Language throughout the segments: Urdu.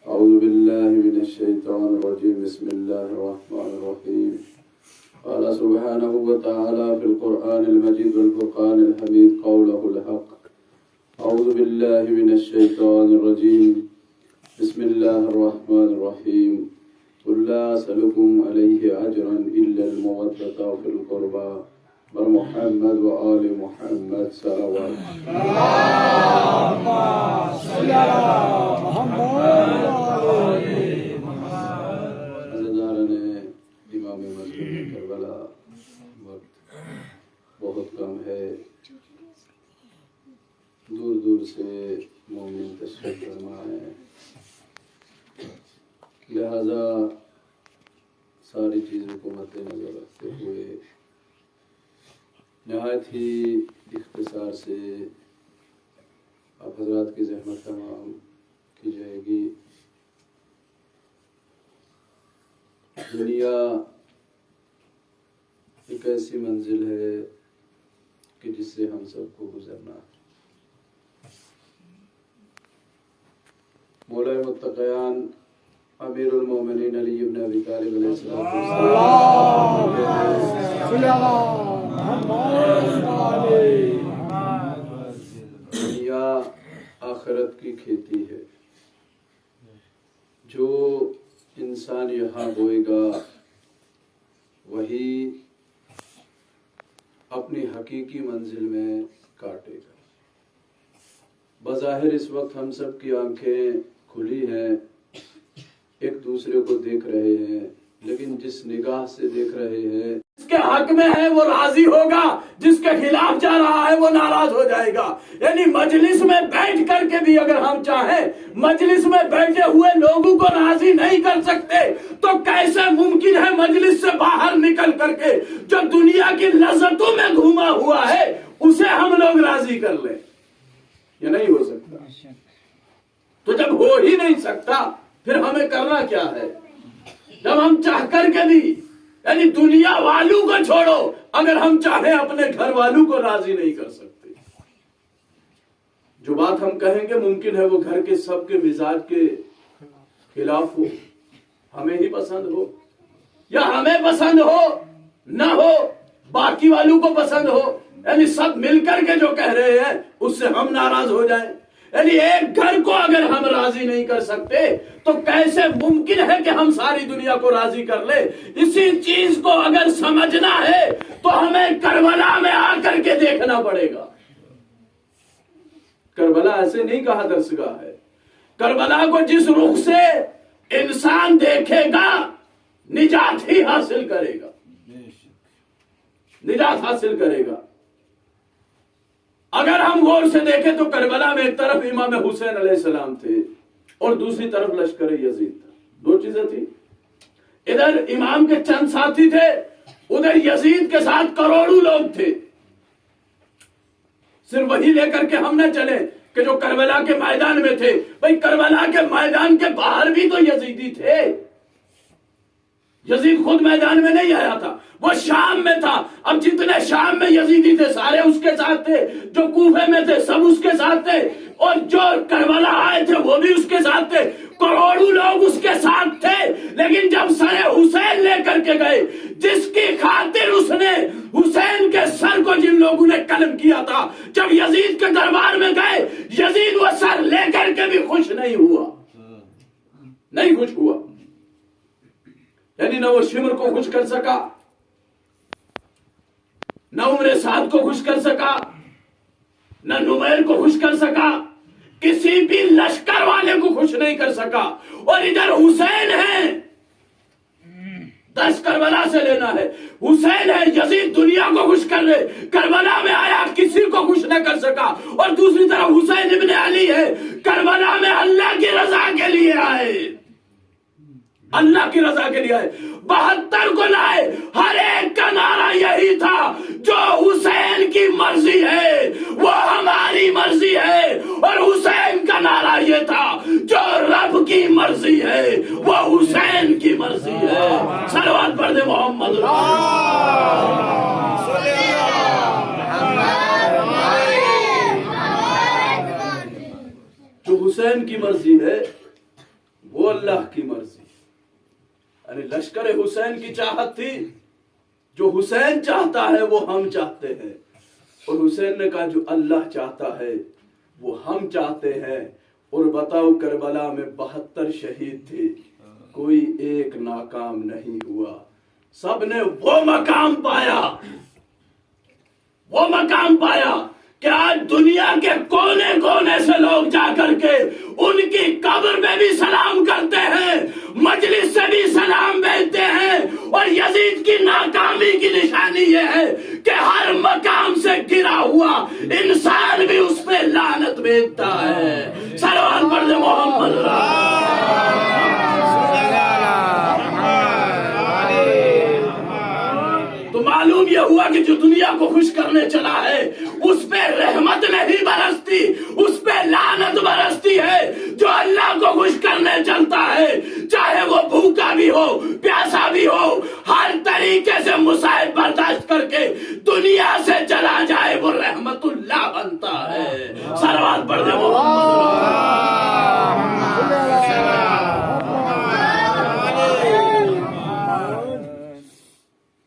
أعوذ بالله من الشيطان الرجيم بسم الله الرحمن الرحيم قال سبحانه وتعالى في القرآن المجيد والفرقان الحميد قوله الحق أعوذ بالله من الشيطان الرجيم بسم الله الرحمن الرحيم قل لا أسألكم عليه أجرا إلا المودة في القربى ومحمد وآل محمد صلوات اللهم صل على محمد عزیزان امام مسجد کربلا وقت بہت کم ہے، دور دور سے مومن تشریف فرما ہے، لہذا ساری چیزوں کو مد نظر رکھتے ہوئے نہایت ہی اختصار سے آپ حضرات کی زحمت تمام کی جائے گی۔ دنیا ایک ایسی منزل ہے کہ جس سے ہم سب کو گزرنا ہے۔ مولا متقیان امیر المومنین علی بن ابی طالب علیہ السلام دنیا آخرت کی کھیتی ہے، جو انسان یہاں بوئے گا وہی اپنی حقیقی منزل میں کاٹے گا۔ بظاہر اس وقت ہم سب کی آنکھیں کھلی ہیں، ایک دوسرے کو دیکھ رہے ہیں، لیکن جس نگاہ سے دیکھ رہے ہیں جس کے حق میں ہے وہ راضی ہوگا، جس کے خلاف جا رہا ہے وہ ناراض ہو جائے گا۔ یعنی مجلس میں بیٹھ کر کے بھی اگر ہم چاہیں مجلس میں بیٹھے ہوئے لوگوں کو راضی نہیں کر سکتے تو کیسے ممکن ہے مجلس سے باہر نکل کر کے جو دنیا کی لذتوں میں گھوما ہوا ہے اسے ہم لوگ راضی کر لیں؟ یہ نہیں ہو سکتا۔ تو جب ہو ہی نہیں سکتا پھر ہمیں کرنا کیا ہے؟ جب ہم چاہ کر کے بھی یعنی دنیا والوں کو چھوڑو، اگر ہم چاہیں اپنے گھر والوں کو راضی نہیں کر سکتے۔ جو بات ہم کہیں گے ممکن ہے وہ گھر کے سب کے مزاج کے خلاف ہو، ہمیں ہی پسند ہو یا ہمیں پسند ہو نہ ہو، باقی والوں کو پسند ہو، یعنی سب مل کر کے جو کہہ رہے ہیں اس سے ہم ناراض ہو جائیں۔ یعنی ایک گھر کو اگر ہم راضی نہیں کر سکتے تو کیسے ممکن ہے کہ ہم ساری دنیا کو راضی کر لیں؟ اسی چیز کو اگر سمجھنا ہے تو ہمیں کربلا میں آ کر کے دیکھنا پڑے گا۔ کربلا ایسے نہیں کہا درسگاہ ہے، کربلا کو جس رخ سے انسان دیکھے گا نجات ہی حاصل کرے گا، نجات حاصل کرے گا۔ اگر ہم غور سے دیکھیں تو کربلا میں ایک طرف امام حسین علیہ السلام تھے اور دوسری طرف لشکر یزید تھا، دو چیزیں تھی۔ ادھر امام کے چند ساتھی تھے، ادھر یزید کے ساتھ کروڑوں لوگ تھے۔ صرف وہی لے کر کے ہم نہ چلیں کہ جو کربلا کے میدان میں تھے، بھئی کربلا کے میدان کے باہر بھی تو یزیدی تھے۔ یزید خود میدان میں نہیں آیا تھا، وہ شام میں تھا۔ اب جتنے شام میں یزیدی تھے سارے اس کے ساتھ تھے، جو کوفے میں تھے سب اس کے ساتھ تھے، اور جو کربلا آئے تھے وہ بھی اس کے ساتھ تھے، کروڑوں لوگ اس کے ساتھ تھے۔ لیکن جب سر حسین لے کر کے گئے، جس کی خاطر اس نے حسین کے سر کو جن لوگوں نے قلم کیا تھا، جب یزید کے دربار میں گئے یزید وہ سر لے کر کے بھی خوش نہیں ہوا، نہیں خوش ہوا۔ یعنی نہ وہ شمر کو خوش کر سکا، نہ عمر سعد کو خوش کر سکا، نہ نمیر کو خوش کر سکا، کسی بھی لشکر والے کو خوش نہیں کر سکا۔ اور ادھر حسین ہے، 10 کربلا سے لینا ہے، حسین ہے، یزید دنیا کو خوش کر رہے، کربلا میں آیا کسی کو خوش نہ کر سکا۔ اور دوسری طرف حسین ابن علی ہے، کربلا میں اللہ کی رضا کے لیے آئے، اللہ کی رضا کے لیے آئے، 72 کو لائے۔ ہر ایک کا نعرہ یہی تھا، جو حسین کی مرضی ہے وہ ہماری مرضی ہے، اور حسین کا نعرہ یہ تھا جو رب کی مرضی ہے وہ حسین کی مرضی ہے۔ صلوات پڑھ دے محمد۔ جو حسین کی مرضی ہے وہ اللہ کی مرضی. یعنی لشکر حسین کی چاہت تھی، جو حسین چاہتا ہے وہ ہم چاہتے ہیں، اور حسین نے کہا جو اللہ چاہتا ہے وہ ہم چاہتے ہیں. اور بتاؤ کربلا میں 72 شہید تھے، کوئی ایک ناکام نہیں ہوا، سب نے وہ مقام پایا، وہ مقام پایا کہ آج دنیا کے کونے کونے سے لوگ جا کر کے ان کی قبر میں بھی سلام کرتے ہیں، مجلس سے بھی سلام بھیجتے ہیں. اور یزید کی ناکامی کی نشانی یہ ہے کہ ہر مقام سے گرا ہوا انسان بھی اس پہ لعنت بھیجتا ہے. سلام پڑھ دے محمد. تو معلوم یہ ہوا کہ جو دنیا کو خوش کرنے چلا ہے اس پہ رحمت نہیں برستی، اس پہ لعنت برستی ہے. جو اللہ کو خوش کرنے چلتا ہے چاہے وہ بھوکا بھی ہو پیاسا بھی ہو، ہر طریقے سے مصائب برداشت کر کے دنیا سے چلا جائے وہ رحمت اللہ بنتا ہے. صلوات پڑھ دے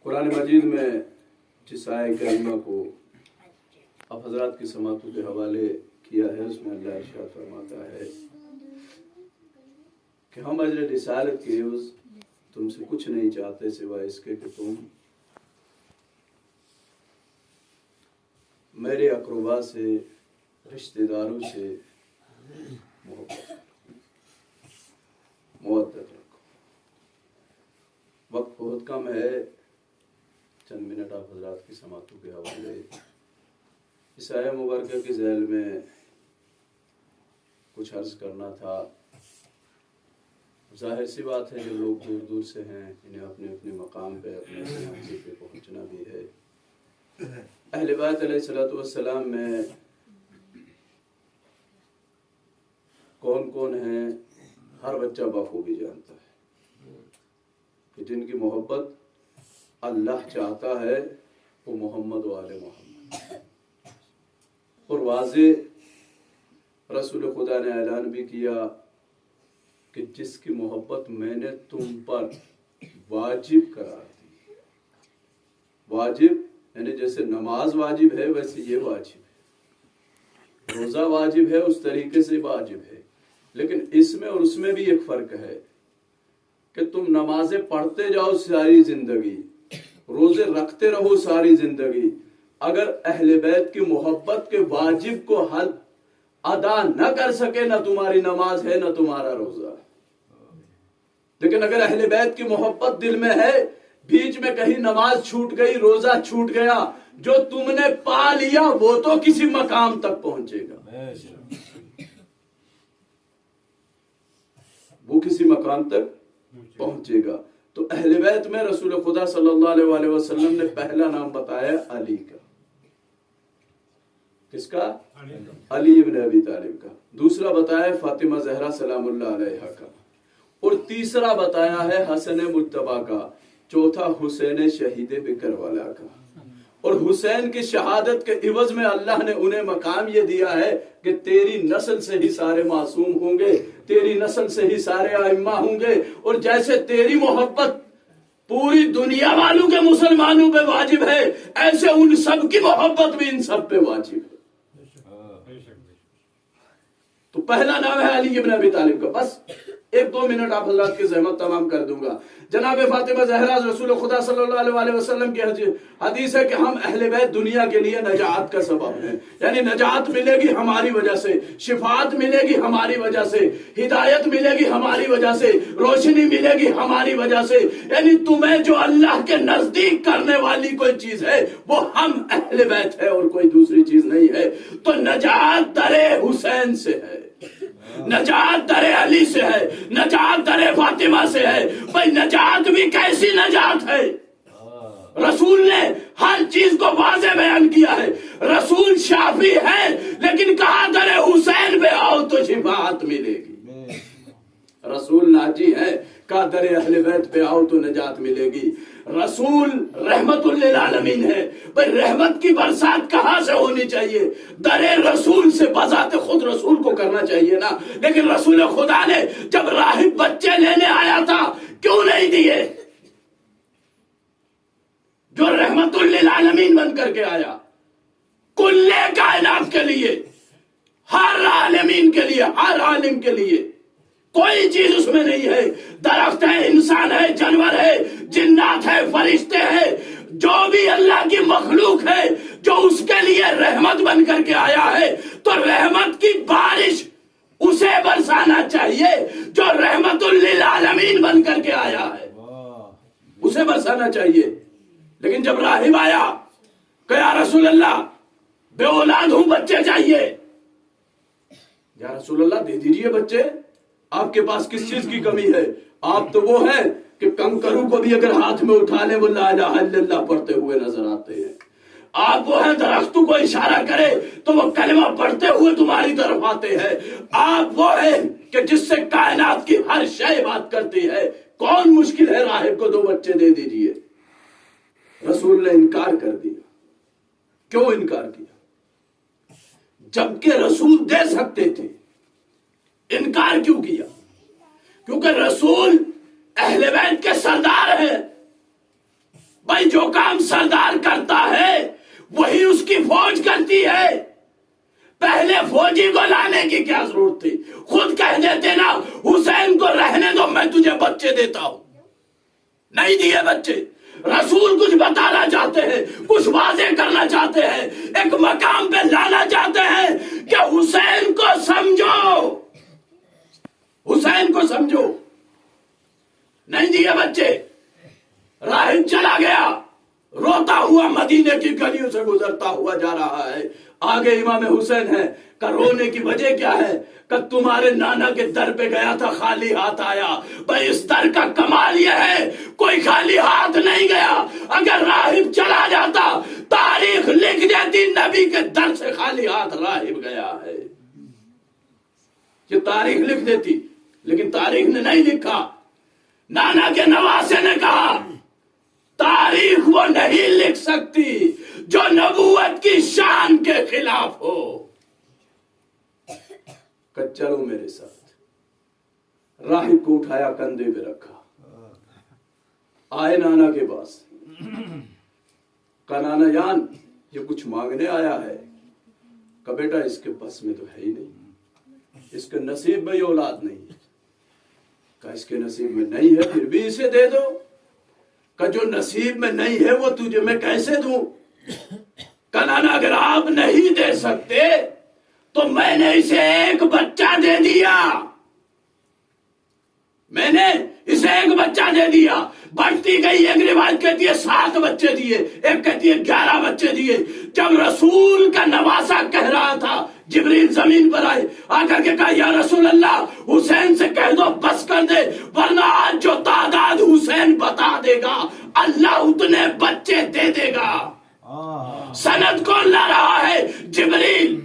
قرآن مجید میں جس آیہ کریمہ کو آپ حضرات کی سماعتوں کے حوالے کیا ہے اس میں اللہ ارشاد فرماتا ہے کہ ہم اجر رسالت کے عوض تم سے کچھ نہیں چاہتے سوائے اس کے کہ تم میرے اقربا سے رشتہ داروں سے محبت رکھو. وقت بہت کم ہے، چند منٹ آپ حضرات کی سماعتوں کے حوالے اس آیہ مبارکہ کے ذیل میں کچھ عرض کرنا تھا. ظاہر سی بات ہے جو لوگ دور دور سے ہیں انہیں اپنے اپنے مقام پہ اپنے منزل پہ پہنچنا بھی ہے. اہل بیت علیہ السلام میں کون کون ہیں ہر بچہ بخوبی جانتا ہے کہ جن کی محبت اللہ چاہتا ہے وہ محمد و آل محمد. اور واضح رسول خدا نے اعلان بھی کیا کہ جس کی محبت میں نے تم پر واجب قرار دی. واجب یعنی جیسے نماز واجب ہے ویسے یہ واجب ہے، روزہ واجب ہے اس طریقے سے واجب ہے. لیکن اس میں اور اس میں بھی ایک فرق ہے کہ تم نمازیں پڑھتے جاؤ ساری زندگی، روزے رکھتے رہو ساری زندگی، اگر اہل بیت کی محبت کے واجب کو حل ادا نہ کر سکے نہ تمہاری نماز ہے نہ تمہارا روزہ ہے. لیکن اگر اہل بیت کی محبت دل میں ہے، بیچ میں کہیں نماز چھوٹ گئی روزہ چھوٹ گیا، جو تم نے پا لیا وہ تو کسی مقام تک پہنچے گا، وہ کسی مقام تک پہنچے گا. تو اہل بیت میں رسول خدا صلی اللہ علیہ وسلم نے پہلا نام بتایا علی کا. کس کا؟ علی ابن ابی طالب کا. دوسرا بتایا فاطمہ زہرا سلام اللہ علیہا کا. اور تیسرا بتایا ہے حسن مجتبی کا. چوتھا حسین شہید بکر والا کا. اور حسین کی شہادت کے عوض میں اللہ نے انہیں مقام یہ دیا ہے کہ تیری نسل سے ہی سارے معصوم ہوں گے، تیری نسل سے ہی سارے ائمہ ہوں گے. اور جیسے تیری محبت پوری دنیا والوں کے مسلمانوں پہ واجب ہے، ایسے ان سب کی محبت بھی ان سب پہ واجب ہے. تو پہلا نام ہے علی ابن ابی طالب کا. بس 1-2 منٹ آپ حضرات کی زحمت تمام کر دوں گا. جناب فاطمہ زہرا رسول خدا صلی اللہ علیہ وسلم کی حدیث ہے کہ ہم اہل بیت دنیا کے لیے نجات کا سبب ہیں. یعنی نجات ملے گی ہماری وجہ سے، شفاعت ملے گی ہماری وجہ سے، ہدایت ملے گی ہماری وجہ سے، روشنی ملے گی ہماری وجہ سے. یعنی تمہیں جو اللہ کے نزدیک کرنے والی کوئی چیز ہے وہ ہم اہل بیت ہے اور کوئی دوسری چیز نہیں ہے. تو نجات در حسین سے ہے، نجات در علی سے ہے، نجات در فاطمہ سے ہے. بھائی نجات بھی کیسی نجات ہے؟ رسول نے ہر چیز کو واضح بیان کیا ہے. رسول شافی ہے لیکن کہا در حسین پہ آؤ تو شفاعت ملے گی. رسول ناجی ہے، کہا در اہل بیت پہ آؤ تو نجات ملے گی. رسول رحمت للعالمین ہے. بھئی رحمت کی برسات کہاں سے ہونی چاہیے؟ در رسول سے. بذات خود رسول کو کرنا چاہیے نا. لیکن رسول خدا نے جب راہب بچے لینے آیا تھا کیوں نہیں دیے؟ جو رحمت للعالمین بن کر کے آیا، کل کائنات کے لیے، ہر عالمین کے لیے، ہر عالم کے لیے، کوئی چیز اس میں نہیں ہے، درخت ہے، انسان ہے، جانور ہے، جنات ہے، فرشتے ہیں، جو بھی اللہ کی مخلوق ہے جو اس کے لیے رحمت بن کر کے آیا ہے، تو رحمت کی بارش اسے برسانا چاہیے جو رحمت للعالمین بن کر کے آیا ہے، اسے برسانا چاہیے۔ لیکن جب راہب آیا کہ یا رسول اللہ بے اولاد ہوں، بچے چاہیے، یا رسول اللہ دے دیجئے بچے، آپ کے پاس کس چیز کی کمی ہے؟ آپ تو وہ ہیں کہ کنکرو کو بھی اگر ہاتھ میں اٹھا لیں وہ لا الہ الا اللہ پڑھتے ہوئے نظر آتے ہیں۔ آپ وہ ہیں درختوں کو اشارہ کرے تو وہ کلمہ پڑھتے ہوئے تمہاری طرف آتے ہیں۔ آپ وہ ہیں کہ جس سے کائنات کی ہر شے بات کرتی ہے۔ کون مشکل ہے راہب کو 2 بچے دے دیجئے؟ رسول نے انکار کر دیا۔ کیوں انکار کیا؟ جبکہ رسول دے سکتے تھے، انکار کیوں کیا؟ کیونکہ رسول اہل بیت کے سردار ہیں۔ بھائی جو کام سردار کرتا ہے وہی اس کی فوج کرتی ہے، پہلے فوجی کو لانے کی کیا ضرورت تھی؟ خود کہہ دیتے نا حسین کو رہنے دو، میں تجھے بچے دیتا ہوں، نہیں دیے بچے۔ رسول کچھ بتانا چاہتے ہیں، کچھ واضح کرنا چاہتے ہیں، ایک مقام پہ لانا چاہتے ہیں کہ حسین کو سمجھو، حسین کو سمجھو، نہیں دیے بچے۔ راہب چلا گیا، روتا ہوا مدینے کی گلیوں سے گزرتا ہوا جا رہا ہے۔ آگے امام حسین ہے کہ رونے کی وجہ کیا ہے؟ کہ تمہارے نانا کے در پہ گیا تھا، خالی ہاتھ آیا۔ بھائی اس در کا کمال یہ ہے کوئی خالی ہاتھ نہیں گیا۔ اگر راہب چلا جاتا تاریخ لکھ دیتی نبی کے در سے خالی ہاتھ راہب گیا ہے، یہ تاریخ لکھ دیتی، لیکن تاریخ نے نہیں لکھا۔ نانا کے نواسے نے کہا تاریخ وہ نہیں لکھ سکتی جو نبوت کی شان کے خلاف ہو، کہ چلو میرے ساتھ۔ راہب کو اٹھایا، کندھے پہ رکھا، آئے نانا کے پاس، کہا نانا جان یہ کچھ مانگنے آیا ہے؟ کہا بیٹا اس کے بس میں تو ہے ہی نہیں، اس کے نصیب میں اولاد نہیں ہے۔ کہا اس کے نصیب میں نہیں ہے پھر بھی اسے دے دو۔ کہ جو نصیب میں نہیں ہے وہ تجھے میں کیسے دوں؟ کہ نانا اگر آپ نہیں دے سکتے تو میں نے اسے 1 بچہ دے دیا، میں نے اسے 1 بچہ دے دیا۔ بڑھتی گئی، ایک روایت کہتی ہے 7 بچے دیے، ایک کہتی ہے 11 بچے دیے۔ جب رسول کا نواسا کہہ رہا تھا جبریل زمین پر آئے، آ کر کے کہا یا رسول اللہ حسین سے کہہ دو بس کر دے، ورنہ آج جو تعداد حسین بتا دے گا اللہ اتنے بچے دے دے گا۔ سند کون لا رہا ہے؟ جبریل۔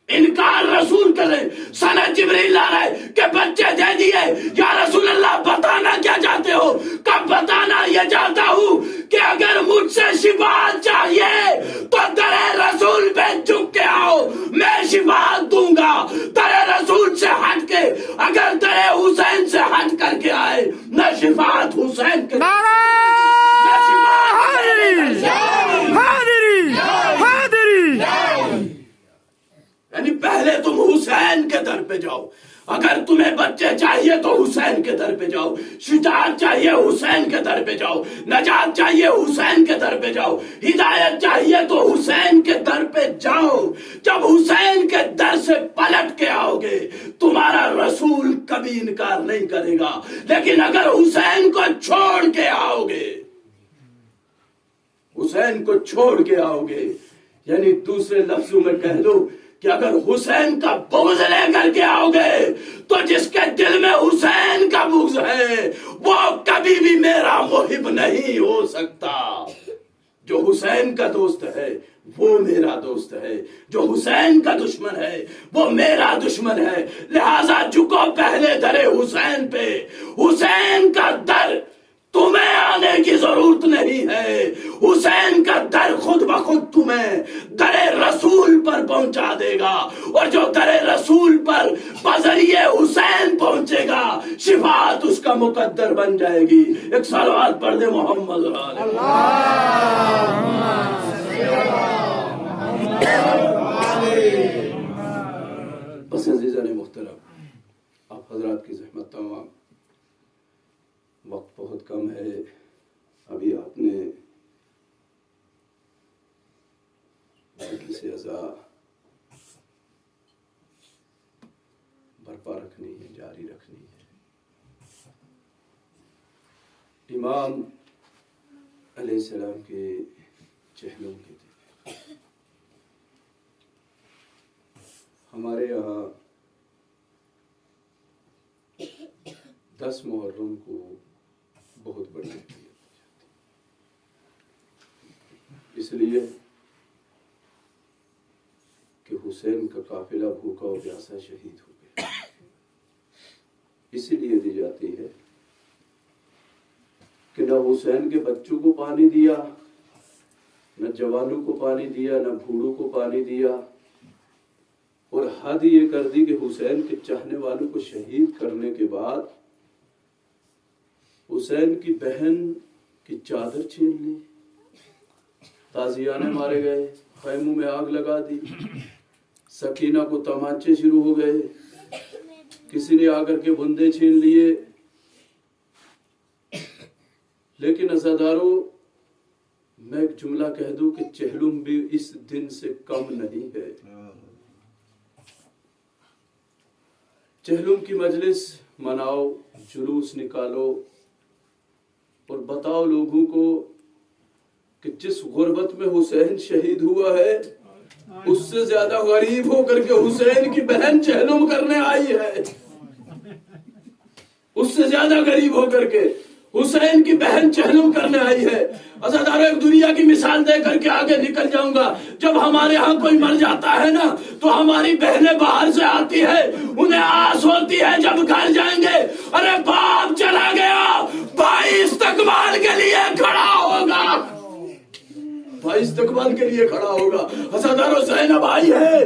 انکار رسول کرے، سند جبریل لا رہا ہے کہ بچے دے دیے۔ یا رسول اللہ بتانا کیا چاہتے ہو؟ کب بتانا یہ چاہتا ہوں کہ اگر مجھ سے شفاعت چاہیے تو در رسول پہ جھک کے آؤ، میں شفاعت دوں گا۔ در رسول سے ہٹ کے، اگر در حسین سے ہٹ کر کے آئے، نہ شفاعت حسین کے، نہ یعنی پہلے تم حسین کے در پہ جاؤ۔ اگر تمہیں بچے چاہیے تو حسین کے در پہ جاؤ، شجاعت چاہیے حسین کے در پہ جاؤ، نجات چاہیے حسین کے در پہ جاؤ، ہدایت چاہیے تو حسین کے در پہ جاؤ۔ جب حسین کے در سے پلٹ کے آؤ گے تمہارا رسول کبھی انکار نہیں کرے گا۔ لیکن اگر حسین کو چھوڑ کے آؤ گے، حسین کو چھوڑ کے آؤ گے، یعنی دوسرے لفظوں میں کہہ دو کہ اگر حسین کا بغض لے کر کے آؤ گے تو جس کے دل میں حسین کا بغض ہے وہ کبھی بھی میرا محب نہیں ہو سکتا۔ جو حسین کا دوست ہے وہ میرا دوست ہے، جو حسین کا دشمن ہے وہ میرا دشمن ہے۔ لہذا جھکو پہلے در حسین پہ، حسین کا در تمہیں آنے کی ضرورت نہیں ہے، حسین کا در خود بخود تمہیں در رسول پر پہنچا دے گا، اور جو در رسول پر بذریعہ حسین پہنچے گا شفاعت اس کا مقدر بن جائے گی. ایک صلوات پڑھ دے محمد بس. عزیزان محترم، آپ حضرات کی زحمت تمام، وقت بہت کم ہے. ابھی آپ نے مجلس عزا برپا رکھنی ہے، جاری رکھنی ہے. امام علیہ السلام کے چہلوں کے تھے. ہمارے یہاں 10 محرم کو بہت بڑی ہوتی ہے، اس لیے کہ حسین کا قافلہ بھوکا و پیاسا شہید ہو گیا. اسی لیے دی جاتی ہے کہ نہ حسین کے بچوں کو پانی دیا، نہ جوانوں کو پانی دیا، نہ بوڑھوں کو پانی دیا، اور حد یہ کر دی کہ حسین کے چاہنے والوں کو شہید کرنے کے بعد حسین کی بہن کی چادر چھین لی، تازیانے مارے گئے، خیموں میں آگ لگا دی، سکینہ کو تمانچے شروع ہو گئے، کسی نے آ کر کے بندے چھین لیے. لیکن عزادارو، میں ایک جملہ کہہ دوں کہ چہلم بھی اس دن سے کم نہیں ہے. چہلم کی مجلس مناؤ، جلوس نکالو اور بتاؤ لوگوں کو کہ جس غربت میں حسین شہید ہوا ہے اس سے زیادہ غریب ہو کر کے حسین کی بہن چہلم کرنے آئی ہے. اس سے زیادہ غریب ہو کر کے حسین کی بہن چہلم کرنے آئی ہے. عزادارو، ایک دنیا کی مثال دے کر کے آگے نکل جاؤں گا. جب ہمارے ہاں کوئی مر جاتا ہے نا تو ہماری بہنیں باہر سے آتی ہے، انہیں آس ہوتی ہے جب گھر جائیں گے، ارے باپ چلا گیا، بھائی استقبال کے لیے کھڑا ہوگا، بھائی استقبال کے لیے کھڑا ہوگا. عزادارو، زینب آئی ہے،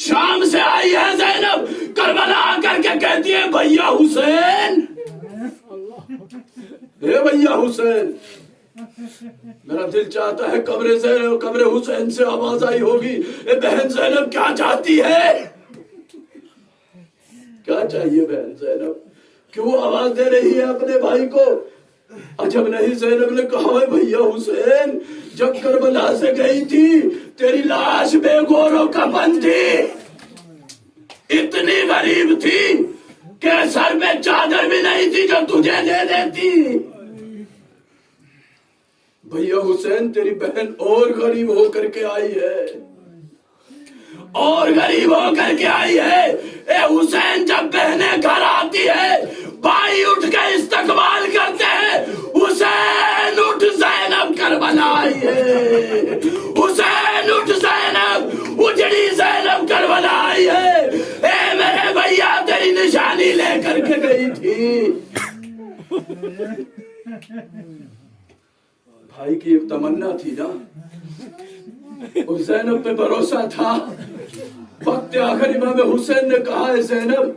شام سے آئی ہے زینب، کربلا آ کر کے کہتی ہے بھیا حسین، اے بھیا حسین. میرا دل چاہتا ہے قبر حسین سے آواز آئی ہوگی، اے بہن زینب کیا چاہتی ہے؟ کیا چاہیے بہن زینب؟ کیوں آواز دے رہی ہے اپنے بھائی کو؟ عجب نہیں، زینب نے کہا ہے بھیا حسین، جب کربلا سے گئی تھی تیری لاش بے گور و کفن تھی، اتنی غریب تھی کہ سر میں چادر بھی نہیں تھی جو تجھے دے دیتی. بھیا حسین، تیری بہن اور غریب ہو کر کے آئی ہے، اور غریب ہو کر کے آئی ہے. اے حسین، جب بہنیں گھر آتی ہے بھائی اٹھ کے استقبال کرتے ہیں، حسین اٹھ زینب کربلا آئی ہے، حسین اٹھ زینب، اجڑی زینب کربلا آئی ہے. اے میرے بھیا، تیری نشانی لے کر کے گئی تھی. بھائی کی ایک تمنا تھی نا، اور زینب پہ بھروسہ تھا. وقت آخر امام حسین نے کہا ہے زینب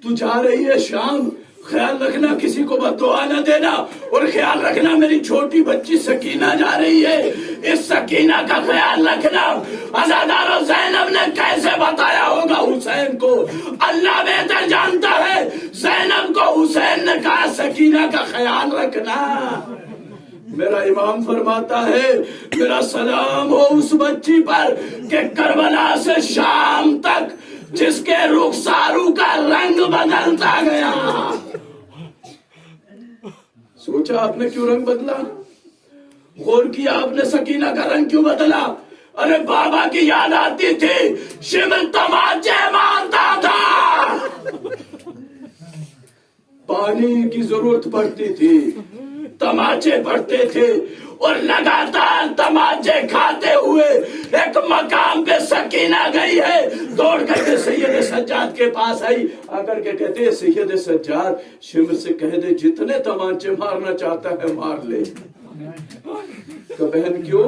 تو جا رہی ہے شام، خیال رکھنا کسی کو بددعا نہ دینا، اور خیال رکھنا میری چھوٹی بچی سکینہ جا رہی ہے، اس سکینہ کا خیال رکھنا. عزادارو، زینب نے کیسے بتایا ہوگا حسین کو؟ اللہ بہتر جانتا ہے. زینب کو حسین نے کہا سکینہ کا خیال رکھنا. میرا امام فرماتا ہے میرا سلام ہو اس بچی پر کہ کربلا سے شام تک جس کے رخسارو کا رنگ بدلتا گیا. سوچا آپ نے کیوں رنگ بدلا؟ غور کیا آپ نے سکینہ کا رنگ کیوں بدلا؟ ارے بابا کی یاد آتی تھی، شمن تماچے مارتا تھا، پانی کی ضرورت پڑتی تھی، تماچے پڑتے تھے، اور لگاتار تماچے کھاتے ہوئے ایک مقام پہ سکینہ گئی ہے، دوڑ کر کے سید سجاد کے پاس آئی، آ کر کے کہتے ہیں سید سجاد شمر سے کہہ دے جتنے تماچے مارنا چاہتا ہے مار لے. کہ بہن کیوں؟